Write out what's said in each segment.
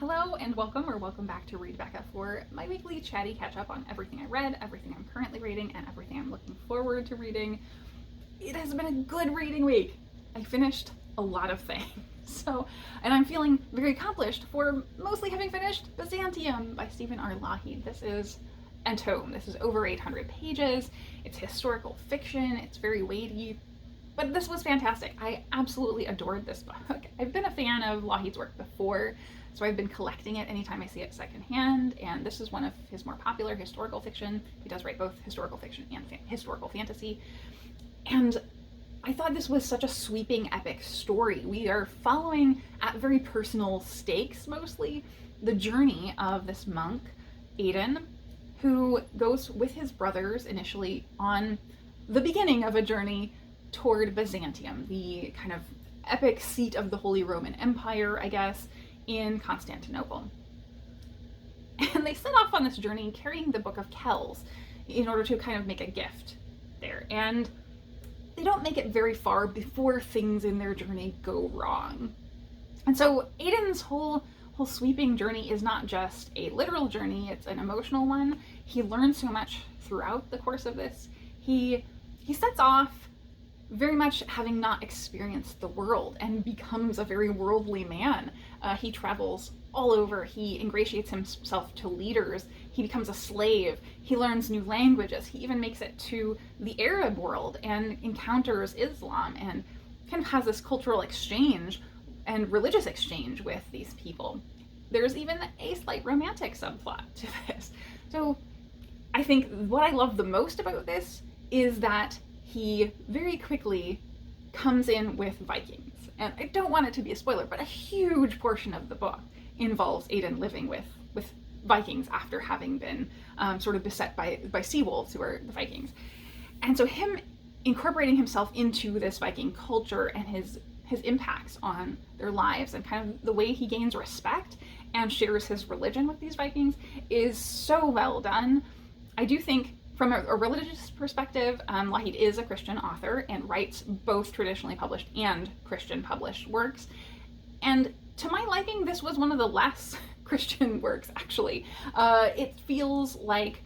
Hello and welcome back to Read Becca for my weekly chatty catch up on everything I read, everything I'm currently reading, and everything I'm looking forward to reading. It has been a good reading week. I finished a lot of things. And I'm feeling very accomplished for mostly having finished Byzantium by Stephen R. Lawhead. This is a tome. This is over 800 pages. It's historical fiction. It's very weighty. But this was fantastic. I absolutely adored this book. I've been a fan of Lawhead's work before, so I've been collecting it anytime I see it secondhand, and this is one of his more popular historical fiction. He does write both historical fiction and historical fantasy. And I thought this was such a sweeping, epic story. We are following, at very personal stakes mostly, the journey of this monk, Aidan, who goes with his brothers initially on the beginning of a journey toward Byzantium, the kind of epic seat of the Holy Roman Empire, I guess, in Constantinople. And they set off on this journey carrying the Book of Kells in order to kind of make a gift there. And they don't make it very far before things in their journey go wrong. And so Aidan's whole sweeping journey is not just a literal journey, it's an emotional one. He learns so much throughout the course of this. He sets off very much having not experienced the world and becomes a very worldly man. He travels all over. He ingratiates himself to leaders. He becomes a slave. He learns new languages. He even makes it to the Arab world and encounters Islam and kind of has this cultural exchange and religious exchange with these people. There's even a slight romantic subplot to this. So I think what I love the most about this is that he very quickly comes in with Vikings. And I don't want it to be a spoiler, but a huge portion of the book involves Aidan living with Vikings after having been sort of beset by sea wolves, who are the Vikings. And so him incorporating himself into this Viking culture and his impacts on their lives and kind of the way he gains respect and shares his religion with these Vikings is so well done. I do think from a religious perspective, Lawhead is a Christian author and writes both traditionally published and Christian published works. And to my liking, this was one of the less Christian works, actually. It feels like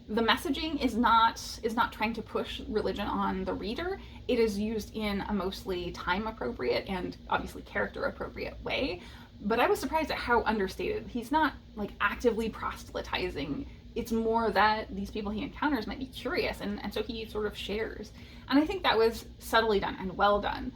the messaging is not trying to push religion on the reader. It is used in a mostly time-appropriate and obviously character-appropriate way. But I was surprised at how understated. He's not like actively proselytizing. It's more that these people he encounters might be curious, and so he sort of shares. And I think that was subtly done and well done.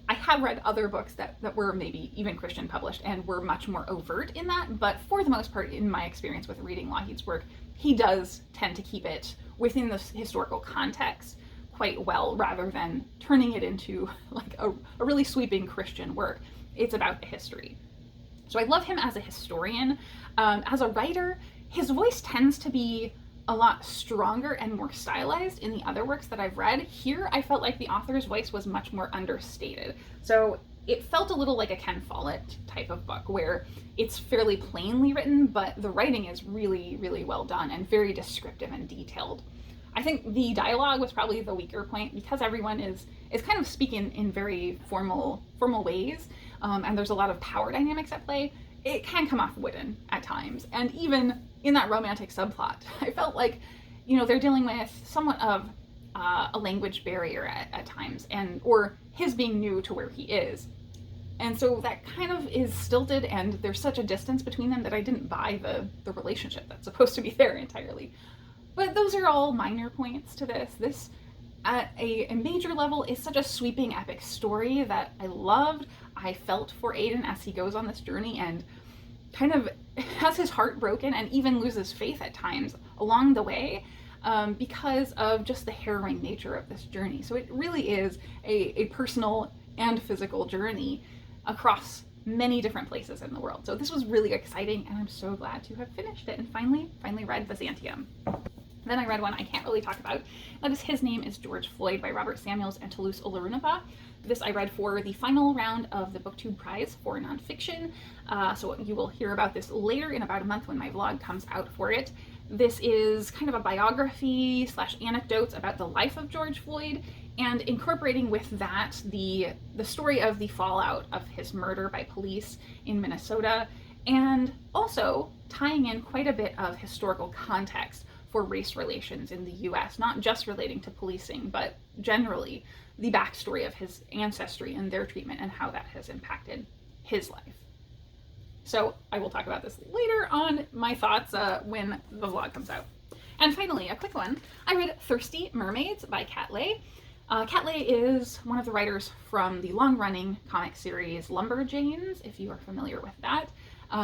I have read other books that were maybe even Christian published and were much more overt in that, but for the most part, in my experience with reading Lawhead's work, he does tend to keep it within the historical context quite well, rather than turning it into like a really sweeping Christian work. It's about the history. So I love him as a historian. As a writer, his voice tends to be a lot stronger and more stylized in the other works that I've read. Here, I felt like the author's voice was much more understated. So it felt a little like a Ken Follett type of book, where it's fairly plainly written, but the writing is really, really well done and very descriptive and detailed. I think the dialogue was probably the weaker point, because everyone is kind of speaking in very formal ways, and there's a lot of power dynamics at play. It can come off wooden at times, and even in that romantic subplot, I felt like, they're dealing with somewhat of a language barrier at times, or his being new to where he is. And so that kind of is stilted, and there's such a distance between them that I didn't buy the relationship that's supposed to be there entirely. But those are all minor points to this. This, at a major level, is such a sweeping, epic story that I loved. I felt for Aidan as he goes on this journey and kind of has his heart broken and even loses faith at times along the way, because of just the harrowing nature of this journey. So it really is a personal and physical journey across many different places in the world. So this was really exciting, and I'm so glad to have finished it and finally read Byzantium. Then I read one I can't really talk about. That is His Name is George Floyd by Robert Samuels and Toluse Olorunnipa. This I read for the final round of the BookTube Prize for nonfiction. So you will hear about this later in about a month when my vlog comes out for it. This is kind of a biography / anecdotes about the life of George Floyd, and incorporating with that the story of the fallout of his murder by police in Minnesota, and also tying in quite a bit of historical context for race relations in the US, not just relating to policing, but generally the backstory of his ancestry and their treatment and how that has impacted his life. So I will talk about this later on my thoughts when the vlog comes out. And finally, a quick one. I read Thirsty Mermaids by Leyh. Leyh is one of the writers from the long-running comic series Lumberjanes, if you are familiar with that.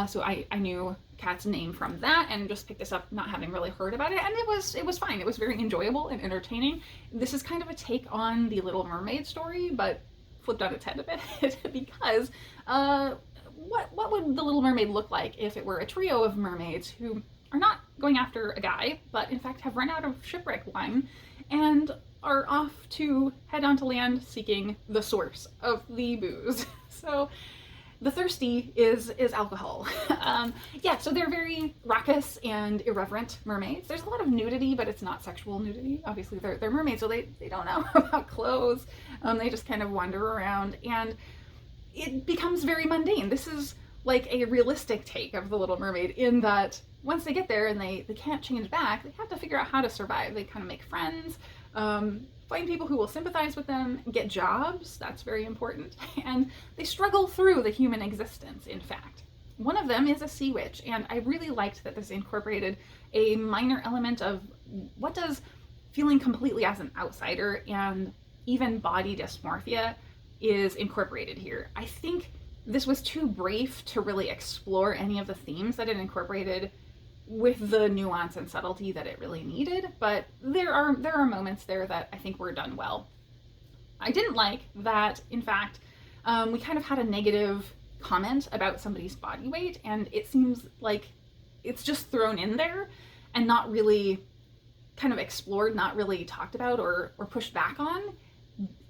So I knew Kat's name from that and just picked this up not having really heard about it, and it was fine. It was very enjoyable and entertaining. This is kind of a take on the Little Mermaid story, but flipped on its head a bit because what would the Little Mermaid look like if it were a trio of mermaids who are not going after a guy, but in fact have run out of shipwreck wine and are off to head onto land seeking the source of the booze. So the thirsty is alcohol. Yeah, so they're very raucous and irreverent mermaids. There's a lot of nudity, but it's not sexual nudity. Obviously, they're mermaids, so they don't know about clothes. They just kind of wander around, and it becomes very mundane. This is like a realistic take of the Little Mermaid in that once they get there and they can't change back, they have to figure out how to survive. They kind of make friends, find people who will sympathize with them, get jobs, that's very important, and they struggle through the human existence, in fact. One of them is a sea witch, and I really liked that this incorporated a minor element of what does feeling completely as an outsider and even body dysmorphia is incorporated here. I think this was too brief to really explore any of the themes that it incorporated with the nuance and subtlety that it really needed, but there are moments there that I think were done well. I didn't like that, in fact, we kind of had a negative comment about somebody's body weight, and it seems like it's just thrown in there and not really kind of explored, not really talked about or pushed back on,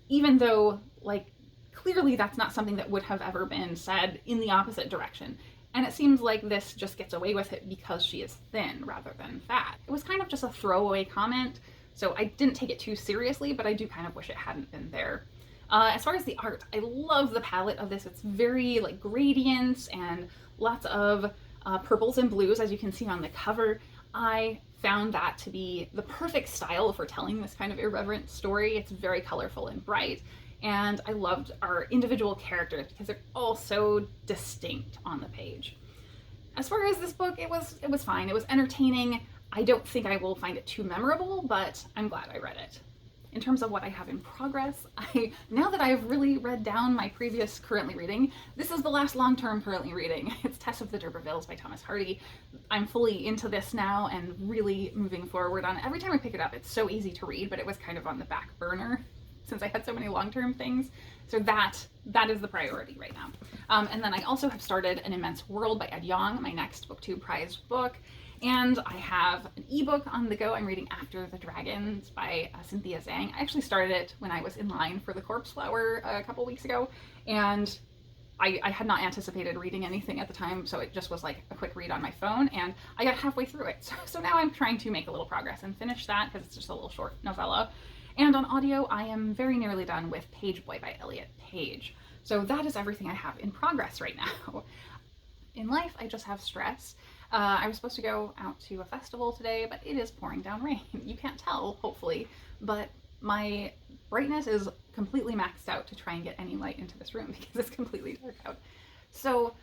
even though, like, clearly that's not something that would have ever been said in the opposite direction. And it seems like this just gets away with it because she is thin rather than fat. It was kind of just a throwaway comment, so I didn't take it too seriously, but I do kind of wish it hadn't been there. As far as the art, I love the palette of this. It's very like gradients and lots of purples and blues, as you can see on the cover. I found that to be the perfect style for telling this kind of irreverent story. It's very colorful and bright. And I loved our individual characters because they're all so distinct on the page. As far as this book, it was fine. It was entertaining. I don't think I will find it too memorable, but I'm glad I read it. In terms of what I have in progress, now that I've really read down my previous currently reading, this is the last long-term currently reading. It's Tess of the D'Urbervilles by Thomas Hardy. I'm fully into this now and really moving forward on it. Every time I pick it up, it's so easy to read, but it was kind of on the back burner since I had so many long-term things. So that is the priority right now. And then I also have started An Immense World by Yong, my next BookTube prized book. And I have an ebook on the go. I'm reading After the Dragons by Cynthia Zhang. I actually started it when I was in line for the Corpse Flower a couple weeks ago, and I had not anticipated reading anything at the time, so it just was like a quick read on my phone, and I got halfway through it. So now I'm trying to make a little progress and finish that because it's just a little short novella. And on audio, I am very nearly done with Pageboy by Elliot. So that is everything I have in progress right now. In life, I just have stress. I was supposed to go out to a festival today, but it is pouring down rain. You can't tell, hopefully, but my brightness is completely maxed out to try and get any light into this room because it's completely dark out. So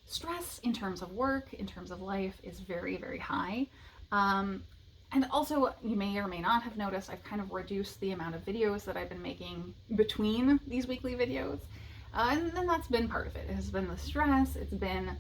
stress in terms of work, in terms of life, is very, very high. And also, you may or may not have noticed, I've kind of reduced the amount of videos that I've been making between these weekly videos. And then that's been part of it. It has been the stress, it's been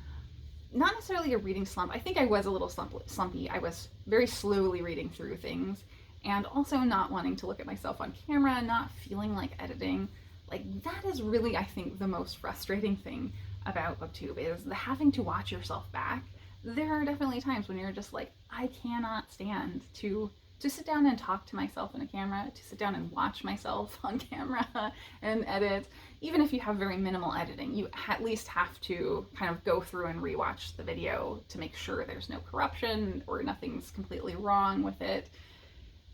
not necessarily a reading slump. I think I was a little slumpy. I was very slowly reading through things, and also not wanting to look at myself on camera, not feeling like editing. Like, that is really, I think, the most frustrating thing about BookTube, is the having to watch yourself back. There are definitely times when you're just like, I cannot stand to sit down and talk to myself in a camera, to sit down and watch myself on camera and edit. Even if you have very minimal editing, you at least have to kind of go through and rewatch the video to make sure there's no corruption or nothing's completely wrong with it.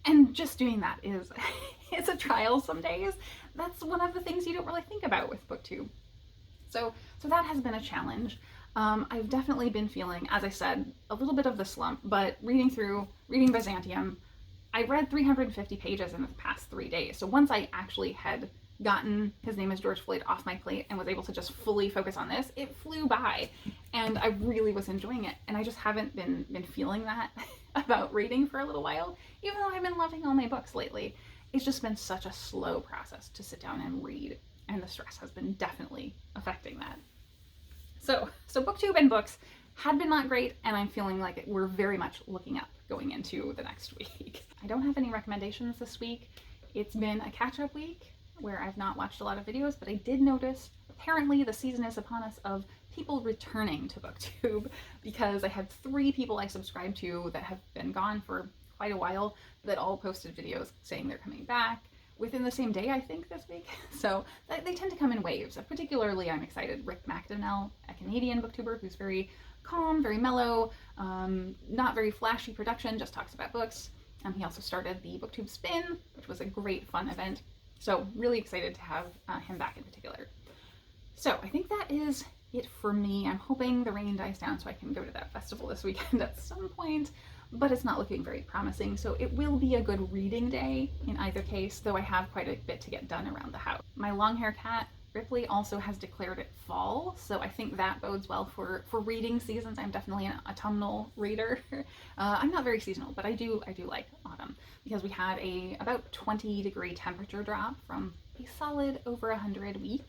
And just doing that is, it's a trial some days. That's one of the things you don't really think about with BookTube. So that has been a challenge. I've definitely been feeling, as I said, a little bit of the slump, but reading Byzantium, I read 350 pages in the past 3 days. So once I actually had gotten His Name is George Floyd off my plate and was able to just fully focus on this, it flew by and I really was enjoying it. And I just haven't been feeling that about reading for a little while, even though I've been loving all my books lately. It's just been such a slow process to sit down and read, and the stress has been definitely affecting that. So booktube and books had been not great, and I'm feeling like we're very much looking up going into the next week. I don't have any recommendations this week. It's been a catch-up week where I've not watched a lot of videos, but I did notice apparently the season is upon us of people returning to booktube, because I had 3 people I subscribe to that have been gone for quite a while that all posted videos saying they're coming back within the same day, I think, this week. So they tend to come in waves. Particularly, I'm excited, Rick McDonnell, a Canadian booktuber who's very calm, very mellow, not very flashy production, just talks about books. He also started the Booktube Spin, which was a great fun event. So really excited to have him back in particular. So I think that is it for me. I'm hoping the rain dies down so I can go to that festival this weekend at some point, but it's not looking very promising. So it will be a good reading day in either case, though I have quite a bit to get done around the house. My long-haired cat, Ripley, also has declared it fall, so I think that bodes well for reading seasons. I'm definitely an autumnal reader. I'm not very seasonal, but I do like autumn, because we had about 20-degree temperature drop from a solid over 100 week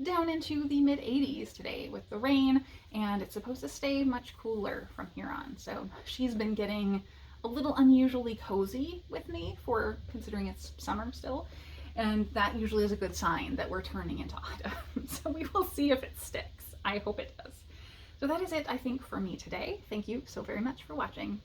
down into the mid-80s today with the rain, and it's supposed to stay much cooler from here on. So she's been getting a little unusually cozy with me, for considering it's summer still, and that usually is a good sign that we're turning into autumn. So we will see if it sticks. I hope it does. So that is it, I think, for me today. Thank you so very much for watching.